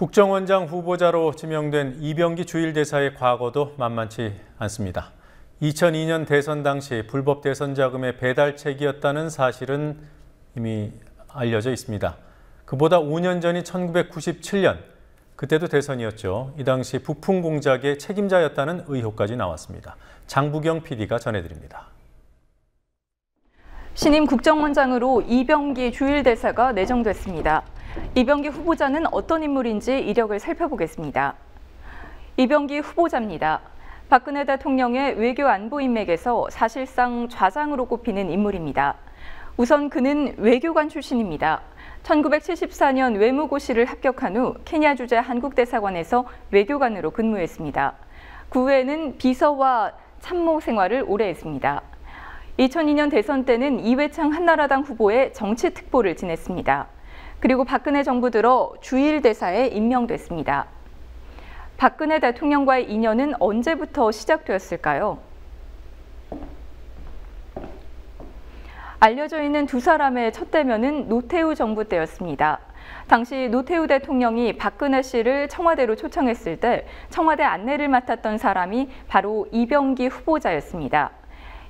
국정원장 후보자로 지명된 이병기 주일대사의 과거도 만만치 않습니다. 2002년 대선 당시 불법 대선 자금의 배달책이었다는 사실은 이미 알려져 있습니다. 그보다 5년 전인 1997년, 그때도 대선이었죠. 이 당시 부품 공작의 책임자였다는 의혹까지 나왔습니다. 장부경 PD가 전해드립니다. 신임 국정원장으로 이병기 주일대사가 내정됐습니다. 이병기 후보자는 어떤 인물인지 이력을 살펴보겠습니다. 이병기 후보자입니다. 박근혜 대통령의 외교 안보 인맥에서 사실상 좌장으로 꼽히는 인물입니다. 우선 그는 외교관 출신입니다. 1974년 외무고시를 합격한 후 케냐 주재 한국대사관에서 외교관으로 근무했습니다. 그 후에는 비서와 참모 생활을 오래 했습니다. 2002년 대선 때는 이회창 한나라당 후보의 정치특보를 지냈습니다. 그리고 박근혜 정부 들어 주일대사에 임명됐습니다. 박근혜 대통령과의 인연은 언제부터 시작되었을까요? 알려져 있는 두 사람의 첫 대면은 노태우 정부 때였습니다. 당시 노태우 대통령이 박근혜 씨를 청와대로 초청했을 때 청와대 안내를 맡았던 사람이 바로 이병기 후보자였습니다.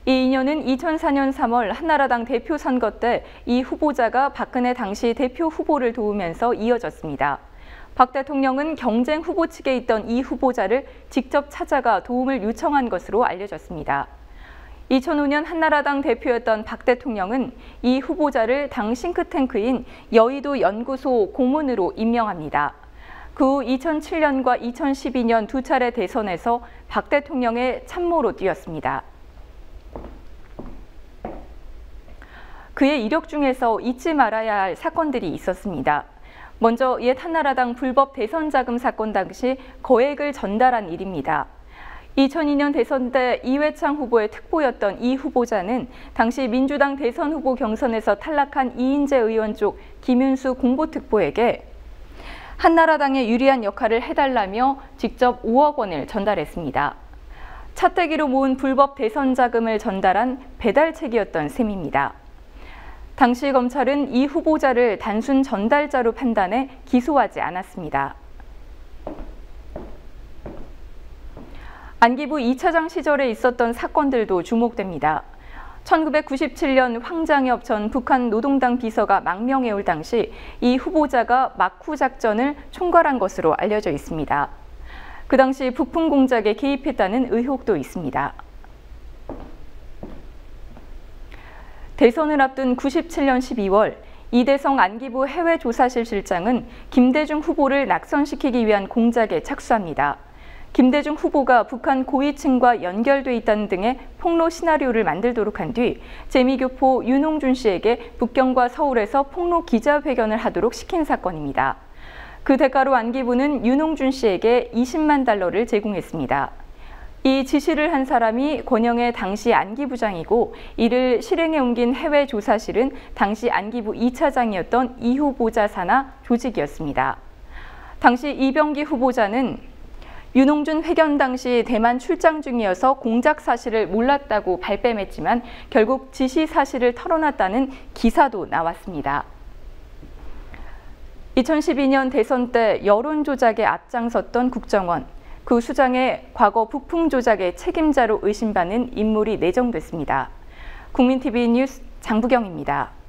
이 인연은 2004년 3월 한나라당 대표 선거 때 이 후보자가 박근혜 당시 대표 후보를 도우면서 이어졌습니다. 박 대통령은 경쟁 후보 측에 있던 이 후보자를 직접 찾아가 도움을 요청한 것으로 알려졌습니다. 2005년 한나라당 대표였던 박 대통령은 이 후보자를 당 싱크탱크인 여의도 연구소 고문으로 임명합니다. 그 후 2007년과 2012년 두 차례 대선에서 박 대통령의 참모로 뛰었습니다. 그의 이력 중에서 잊지 말아야 할 사건들이 있었습니다. 먼저 옛 한나라당 불법 대선 자금 사건 당시 거액을 전달한 일입니다. 2002년 대선 때 이회창 후보의 특보였던 이 후보자는 당시 민주당 대선 후보 경선에서 탈락한 이인재 의원 쪽 김윤수 공보특보에게 한나라당에 유리한 역할을 해달라며 직접 5억 원을 전달했습니다. 차떼기로 모은 불법 대선 자금을 전달한 배달책이었던 셈입니다. 당시 검찰은 이 후보자를 단순 전달자로 판단해 기소하지 않았습니다. 안기부 2차장 시절에 있었던 사건들도 주목됩니다. 1997년 황장엽 전 북한 노동당 비서가 망명해 올 당시 이 후보자가 막후 작전을 총괄한 것으로 알려져 있습니다. 그 당시 부품 공작에 개입했다는 의혹도 있습니다. 대선을 앞둔 97년 12월 이대성 안기부 해외조사실 실장은 김대중 후보를 낙선시키기 위한 공작에 착수합니다. 김대중 후보가 북한 고위층과 연결돼 있다는 등의 폭로 시나리오를 만들도록 한 뒤 재미교포 윤홍준 씨에게 북경과 서울에서 폭로 기자회견을 하도록 시킨 사건입니다. 그 대가로 안기부는 윤홍준 씨에게 20만 달러를 제공했습니다. 이 지시를 한 사람이 권영의 당시 안기부장이고 이를 실행에 옮긴 해외조사실은 당시 안기부 2차장이었던 이 후보자 산하 조직이었습니다. 당시 이병기 후보자는 윤홍준 회견 당시 대만 출장 중이어서 공작 사실을 몰랐다고 발뺌했지만 결국 지시 사실을 털어놨다는 기사도 나왔습니다. 2012년 대선 때 여론 조작에 앞장섰던 국정원. 그 수장의 과거 부품 조작의 책임자로 의심받는 인물이 내정됐습니다. 국민TV 뉴스 장부경입니다.